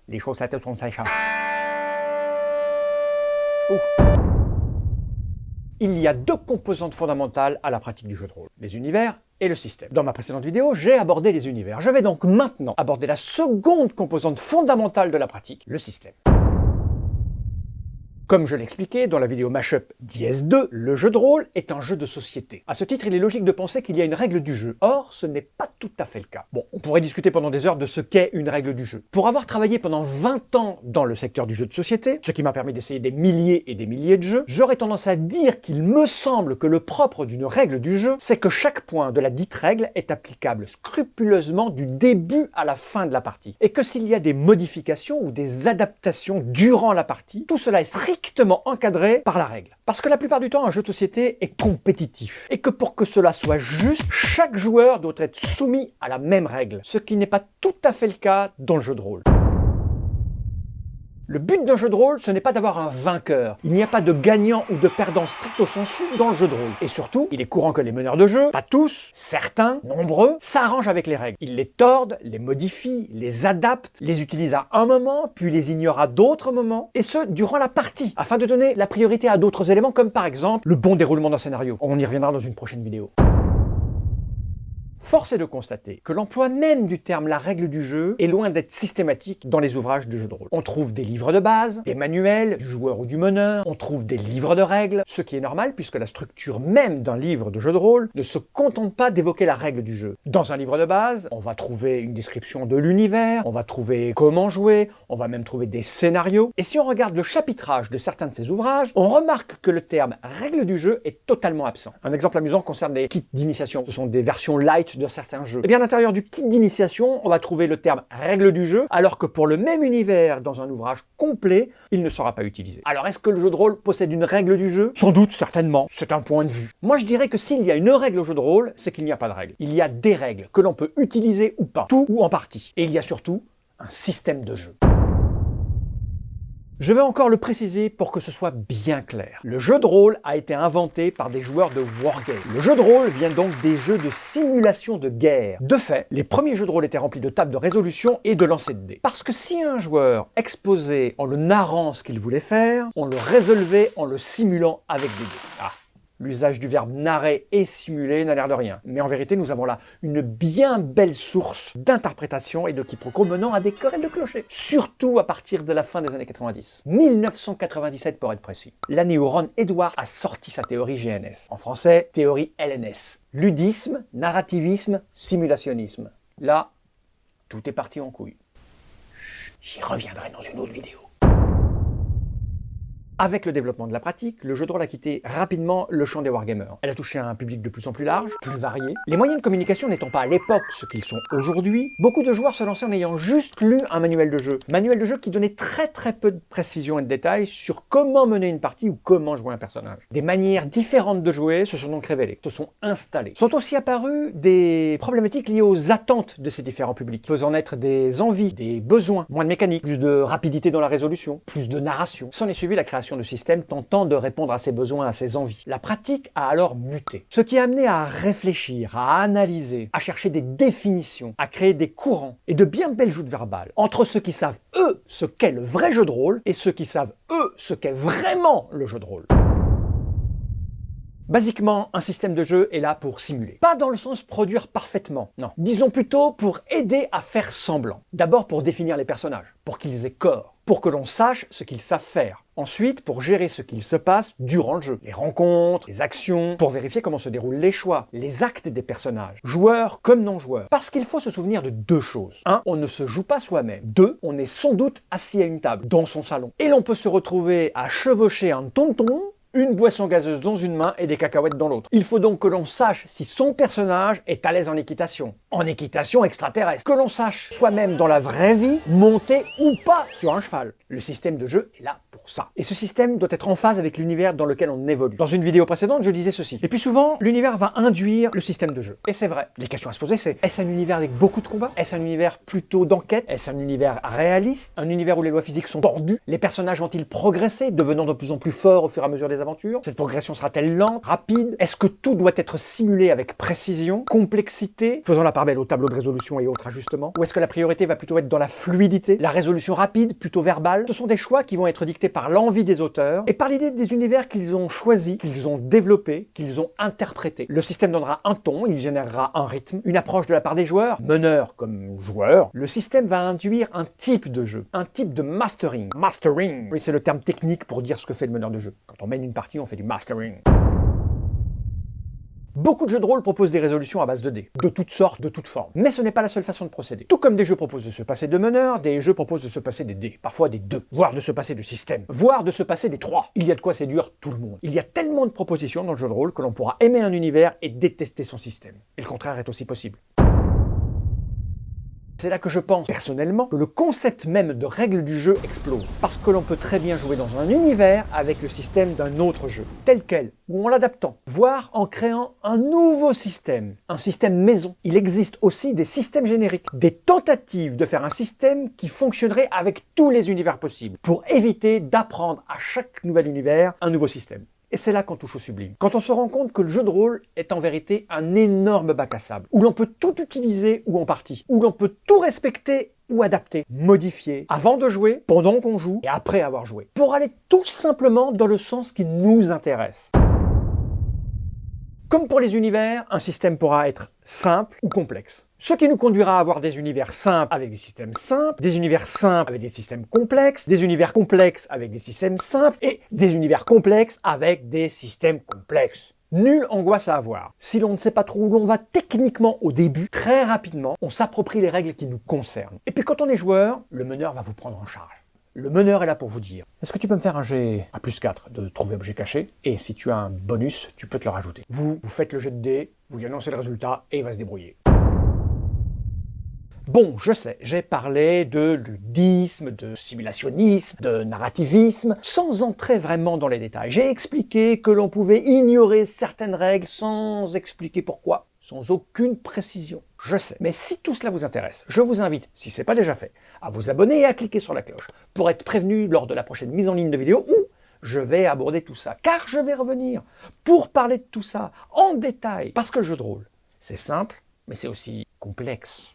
Les chaussettes sont séchées. Ouh. Il y a deux composantes fondamentales à la pratique du jeu de rôle, les univers et le système. Dans ma précédente vidéo, j'ai abordé les univers. Je vais donc maintenant aborder la seconde composante fondamentale de la pratique, le système. Comme je l'expliquais dans la vidéo Mashup d'IS2, le jeu de rôle est un jeu de société. À ce titre, il est logique de penser qu'il y a une règle du jeu. Or, ce n'est pas tout à fait le cas. Bon, on pourrait discuter pendant des heures de ce qu'est une règle du jeu. Pour avoir travaillé pendant 20 ans dans le secteur du jeu de société, ce qui m'a permis d'essayer des milliers et des milliers de jeux, j'aurais tendance à dire qu'il me semble que le propre d'une règle du jeu, c'est que chaque point de la dite règle est applicable scrupuleusement du début à la fin de la partie. Et que s'il y a des modifications ou des adaptations durant la partie, tout cela est strictement encadré par la règle. Parce que la plupart du temps, un jeu de société est compétitif. Et que pour que cela soit juste, chaque joueur doit être soumis à la même règle. Ce qui n'est pas tout à fait le cas dans le jeu de rôle. Le but d'un jeu de rôle, ce n'est pas d'avoir un vainqueur. Il n'y a pas de gagnant ou de perdant stricto sensu dans le jeu de rôle. Et surtout, il est courant que les meneurs de jeu, pas tous, certains, nombreux, s'arrangent avec les règles. Ils les tordent, les modifient, les adaptent, les utilisent à un moment, puis les ignorent à d'autres moments, et ce, durant la partie, afin de donner la priorité à d'autres éléments, comme par exemple le bon déroulement d'un scénario. On y reviendra dans une prochaine vidéo. Force est de constater que l'emploi même du terme la règle du jeu est loin d'être systématique dans les ouvrages de jeux de rôle. On trouve des livres de base, des manuels du joueur ou du meneur, on trouve des livres de règles, ce qui est normal puisque la structure même d'un livre de jeu de rôle ne se contente pas d'évoquer la règle du jeu. Dans un livre de base, on va trouver une description de l'univers, on va trouver comment jouer, on va même trouver des scénarios. Et si on regarde le chapitrage de certains de ces ouvrages, on remarque que le terme règle du jeu est totalement absent. Un exemple amusant concerne les kits d'initiation. Ce sont des versions light de certains jeux. Et bien à l'intérieur du kit d'initiation, on va trouver le terme règle du jeu, alors que pour le même univers, dans un ouvrage complet, il ne sera pas utilisé. Alors est-ce que le jeu de rôle possède une règle du jeu? Sans doute, certainement. C'est un point de vue. Moi je dirais que s'il y a une règle au jeu de rôle, c'est qu'il n'y a pas de règle. Il y a des règles que l'on peut utiliser ou pas, tout ou en partie. Et il y a surtout un système de jeu. Je vais encore le préciser pour que ce soit bien clair. Le jeu de rôle a été inventé par des joueurs de wargame. Le jeu de rôle vient donc des jeux de simulation de guerre. De fait, les premiers jeux de rôle étaient remplis de tables de résolution et de lancers de dés. Parce que si un joueur exposait en le narrant ce qu'il voulait faire, on le résolvait en le simulant avec des dés. Ah. L'usage du verbe narrer et simuler n'a l'air de rien. Mais en vérité, nous avons là une bien belle source d'interprétation et de quiproquos menant à des querelles de clocher. Surtout à partir de la fin des années 90. 1997 pour être précis. L'année où Ron Edwards a sorti sa théorie GNS. En français, théorie LNS. Ludisme, narrativisme, simulationnisme. Là, tout est parti en couille. J'y reviendrai dans une autre vidéo. Avec le développement de la pratique, le jeu de rôle a quitté rapidement le champ des wargamers. Elle a touché un public de plus en plus large, plus varié. Les moyens de communication n'étant pas à l'époque ce qu'ils sont aujourd'hui, beaucoup de joueurs se lançaient en ayant juste lu un manuel de jeu. Manuel de jeu qui donnait très peu de précision et de détails sur comment mener une partie ou comment jouer un personnage. Des manières différentes de jouer se sont donc révélées, se sont installées. Sont aussi apparues des problématiques liées aux attentes de ces différents publics, faisant naître des envies, des besoins, moins de mécanique, plus de rapidité dans la résolution, plus de narration. S'en est suivi la création de systèmes tentant de répondre à ses besoins, à ses envies. La pratique a alors muté, ce qui a amené à réfléchir, à analyser, à chercher des définitions, à créer des courants et de bien belles joutes verbales entre ceux qui savent, eux, ce qu'est le vrai jeu de rôle et ceux qui savent, eux, ce qu'est vraiment le jeu de rôle. Basiquement, un système de jeu est là pour simuler. Pas dans le sens produire parfaitement, non. Disons plutôt pour aider à faire semblant. D'abord pour définir les personnages, pour qu'ils aient corps, pour que l'on sache ce qu'ils savent faire. Ensuite, pour gérer ce qu'il se passe durant le jeu. Les rencontres, les actions, pour vérifier comment se déroulent les choix, les actes des personnages, joueurs comme non-joueurs. Parce qu'il faut se souvenir de deux choses. 1. On ne se joue pas soi-même. 2. On est sans doute assis à une table, dans son salon. Et l'on peut se retrouver à chevaucher un tonton, une boisson gazeuse dans une main et des cacahuètes dans l'autre. Il faut donc que l'on sache si son personnage est à l'aise en équitation extraterrestre. Que l'on sache soi-même dans la vraie vie monter ou pas sur un cheval. Le système de jeu est là pour ça. Et ce système doit être en phase avec l'univers dans lequel on évolue. Dans une vidéo précédente, je disais ceci. Et puis souvent, l'univers va induire le système de jeu. Et c'est vrai. Les questions à se poser, c'est est-ce un univers avec beaucoup de combats? Est-ce un univers plutôt d'enquête? Est-ce un univers réaliste? Un univers où les lois physiques sont tordues? Les personnages vont-ils progresser, devenant de plus en plus forts au fur et à mesure des aventures? d'aventure? Cette progression sera-t-elle lente, rapide? Est-ce que tout doit être simulé avec précision, complexité, faisant la part belle au tableau de résolution et autres ajustements? Ou est-ce que la priorité va plutôt être dans la fluidité, la résolution rapide, plutôt verbale? Ce sont des choix qui vont être dictés par l'envie des auteurs et par l'idée des univers qu'ils ont choisis, qu'ils ont développés, qu'ils ont interprétés. Le système donnera un ton, il générera un rythme, une approche de la part des joueurs, meneurs comme joueurs. Le système va induire un type de jeu, un type de mastering. Mastering, oui, c'est le terme technique pour dire ce que fait le meneur de jeu. Quand on mène une partie, on fait du mastering. Beaucoup de jeux de rôle proposent des résolutions à base de dés, de toutes sortes, de toutes formes. Mais ce n'est pas la seule façon de procéder. Tout comme des jeux proposent de se passer de meneurs, des jeux proposent de se passer des dés, parfois des 2, voire de se passer de systèmes, voire de se passer des 3. Il y a de quoi séduire tout le monde. Il y a tellement de propositions dans le jeu de rôle que l'on pourra aimer un univers et détester son système. Et le contraire est aussi possible. C'est là que je pense, personnellement, que le concept même de règles du jeu explose. Parce que l'on peut très bien jouer dans un univers avec le système d'un autre jeu, tel quel, ou en l'adaptant, voire en créant un nouveau système, un système maison. Il existe aussi des systèmes génériques, des tentatives de faire un système qui fonctionnerait avec tous les univers possibles, pour éviter d'apprendre à chaque nouvel univers un nouveau système. Et c'est là qu'on touche au sublime. Quand on se rend compte que le jeu de rôle est en vérité un énorme bac à sable, où l'on peut tout utiliser ou en partie, où l'on peut tout respecter ou adapter, modifier, avant de jouer, pendant qu'on joue et après avoir joué, pour aller tout simplement dans le sens qui nous intéresse. Comme pour les univers, un système pourra être simple ou complexe. Ce qui nous conduira à avoir des univers simples avec des systèmes simples, des univers simples avec des systèmes complexes, des univers complexes avec des systèmes simples et des univers complexes avec des systèmes complexes. Nulle angoisse à avoir. Si l'on ne sait pas trop où l'on va techniquement au début, très rapidement, on s'approprie les règles qui nous concernent. Et puis quand on est joueur, le meneur va vous prendre en charge. Le meneur est là pour vous dire « Est-ce que tu peux me faire un jet à +4 de trouver objet caché ?» Et si tu as un bonus, tu peux te le rajouter. Vous faites le jet de dés, vous lui annoncez le résultat et il va se débrouiller. Bon, je sais, j'ai parlé de ludisme, de simulationnisme, de narrativisme, sans entrer vraiment dans les détails. J'ai expliqué que l'on pouvait ignorer certaines règles sans expliquer pourquoi, sans aucune précision. Je sais, mais si tout cela vous intéresse, je vous invite, si ce n'est pas déjà fait, à vous abonner et à cliquer sur la cloche pour être prévenu lors de la prochaine mise en ligne de vidéo où je vais aborder tout ça, car je vais revenir pour parler de tout ça en détail, parce que le jeu de rôle, c'est simple, mais c'est aussi complexe.